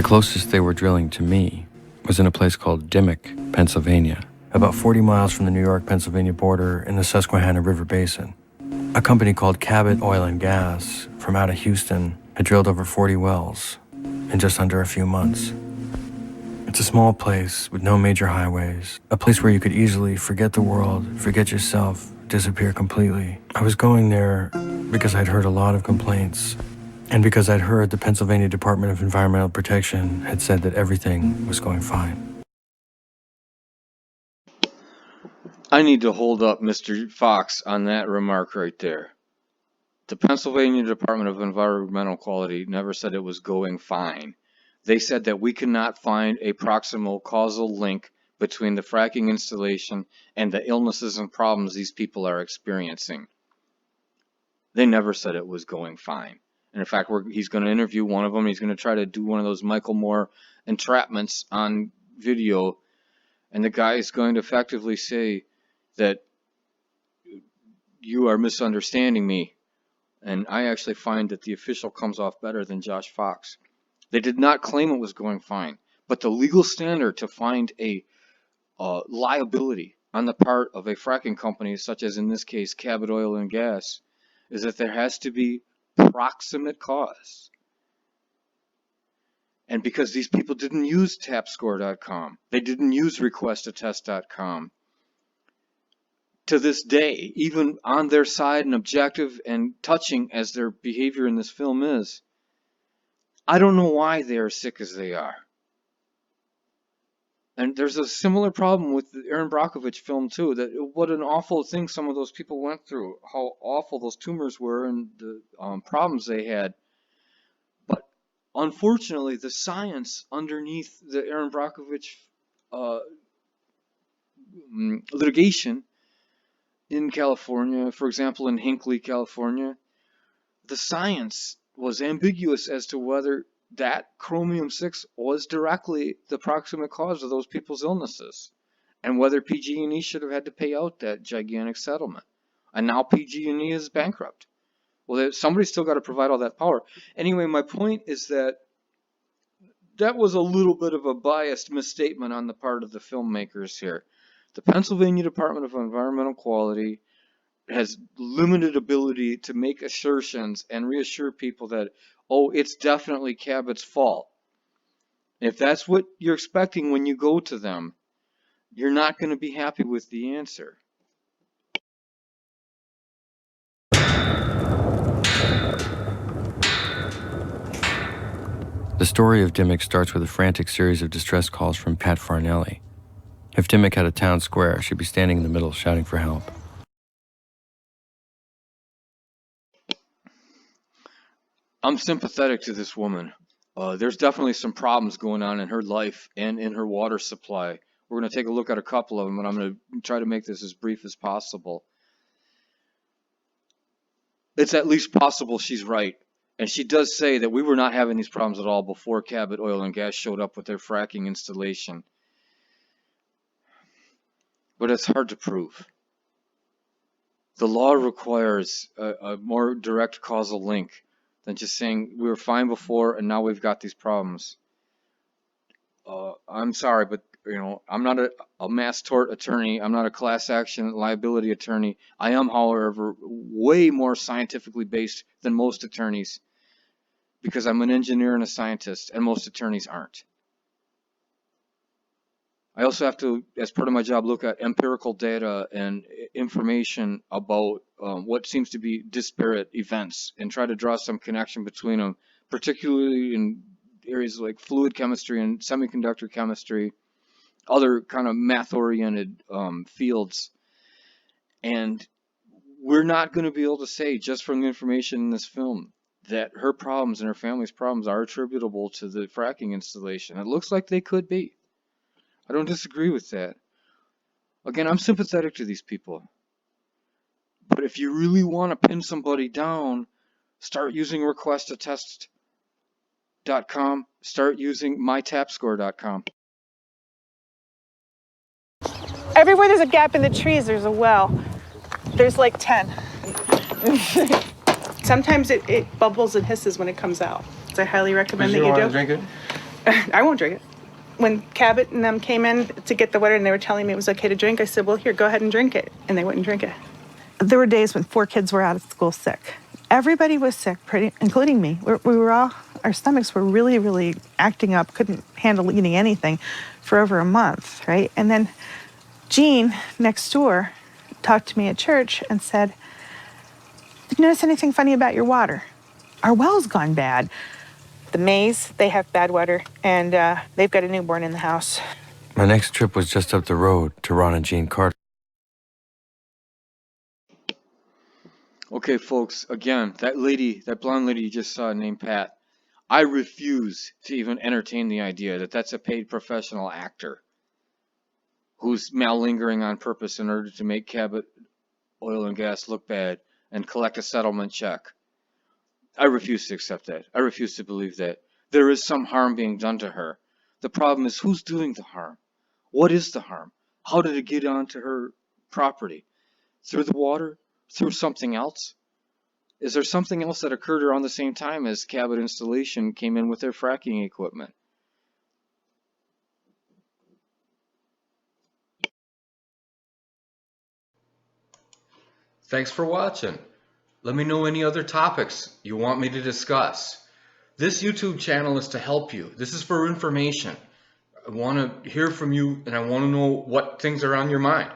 The closest they were drilling to me was in a place called Dimmock, Pennsylvania, about 40 miles from the New York-Pennsylvania border in the Susquehanna River Basin. A company called Cabot Oil and Gas from out of Houston had drilled over 40 wells in just under a few months. It's a small place with no major highways, a place where you could easily forget the world, forget yourself, disappear completely. I was going there because I'd heard a lot of complaints, and because I'd heard the Pennsylvania Department of Environmental Protection had said that everything was going fine. I need to hold up Mr. Fox on that remark right there. The Pennsylvania Department of Environmental Quality never said it was going fine. They said that we cannot find a proximal causal link between the fracking installation and the illnesses and problems these people are experiencing. They never said it was going fine. And in fact, he's going to interview one of them. He's going to try to do one of those Michael Moore entrapments on video. And the guy is going to effectively say that you are misunderstanding me. And I actually find that the official comes off better than Josh Fox. They did not claim it was going fine, but the legal standard to find a liability on the part of a fracking company, such as in this case Cabot Oil and Gas, is that there has to be proximate cause. And because these people didn't use tapscore.com, they didn't use requestatest.com, to this day, even on their side and objective and touching as their behavior in this film is, I don't know why they are sick as they are. And there's a similar problem with the Erin Brockovich film too, that what an awful thing some of those people went through, how awful those tumors were and the problems they had. But unfortunately, the science underneath the Erin Brockovich litigation in California, for example in Hinckley, California, the science was ambiguous as to whether that chromium-6 was directly the proximate cause of those people's illnesses, and whether PG&E should have had to pay out that gigantic settlement. And now PG&E is bankrupt. Well, somebody's still got to provide all that power. Anyway, my point is that that was a little bit of a biased misstatement on the part of the filmmakers here. The Pennsylvania Department of Environmental Quality has limited ability to make assertions and reassure people that, oh, it's definitely Cabot's fault. If that's what you're expecting when you go to them, you're not going to be happy with the answer. The story of Dimmock starts with a frantic series of distress calls from Pat Farnelli. If Dimmock had a town square, she'd be standing in the middle shouting for help. I'm sympathetic to this woman. There's definitely some problems going on in her life and in her water supply. We're going to take a look at a couple of them, and I'm going to try to make this as brief as possible. It's at least possible she's right. And she does say that we were not having these problems at all before Cabot Oil and Gas showed up with their fracking installation. But it's hard to prove. The law requires a more direct causal link than just saying we were fine before and now we've got these problems. I'm sorry, but I'm not a mass tort attorney. I'm not a class action liability attorney. I am, however, way more scientifically based than most attorneys because I'm an engineer and a scientist, and most attorneys aren't. I also have to, as part of my job, look at empirical data and information about what seems to be disparate events and try to draw some connection between them, particularly in areas like fluid chemistry and semiconductor chemistry, other kind of math-oriented fields. And we're not going to be able to say, just from the information in this film, that her problems and her family's problems are attributable to the fracking installation. It looks like they could be. I don't disagree with that. Again, I'm sympathetic to these people. But if you really want to pin somebody down, start using requestatest.com, start using mytapscore.com. Everywhere there's a gap in the trees, there's a well. There's like 10. Sometimes it bubbles and hisses when it comes out. So I highly recommend that you do. Drink it? I won't drink it. When Cabot and them came in to get the water and they were telling me it was okay to drink, I said, well, here, go ahead and drink it. And they wouldn't drink it. There were days when 4 kids were out of school sick. Everybody was sick, including me. We were all, our stomachs were really, really acting up, couldn't handle eating anything for over a month, right? And then Jean, next door, talked to me at church and said, did you notice anything funny about your water? Our well's gone bad. The Mays, they have bad water, and they've got a newborn in the house. My next trip was just up the road to Ron and Jean Carter. Okay, folks, again, that blonde lady you just saw named Pat, I refuse to even entertain the idea that that's a paid professional actor who's malingering on purpose in order to make Cabot Oil and Gas look bad and collect a settlement check. I refuse to accept that. I refuse to believe that. There is some harm being done to her. The problem is, who's doing the harm? What is the harm? How did it get onto her property? Through the water? Through something else? Is there something else that occurred around the same time as Cabot Installation came in with their fracking equipment? Thanks for watching. Let me know any other topics you want me to discuss. This YouTube channel is to help you. This is for information. I want to hear from you, and I want to know what things are on your mind.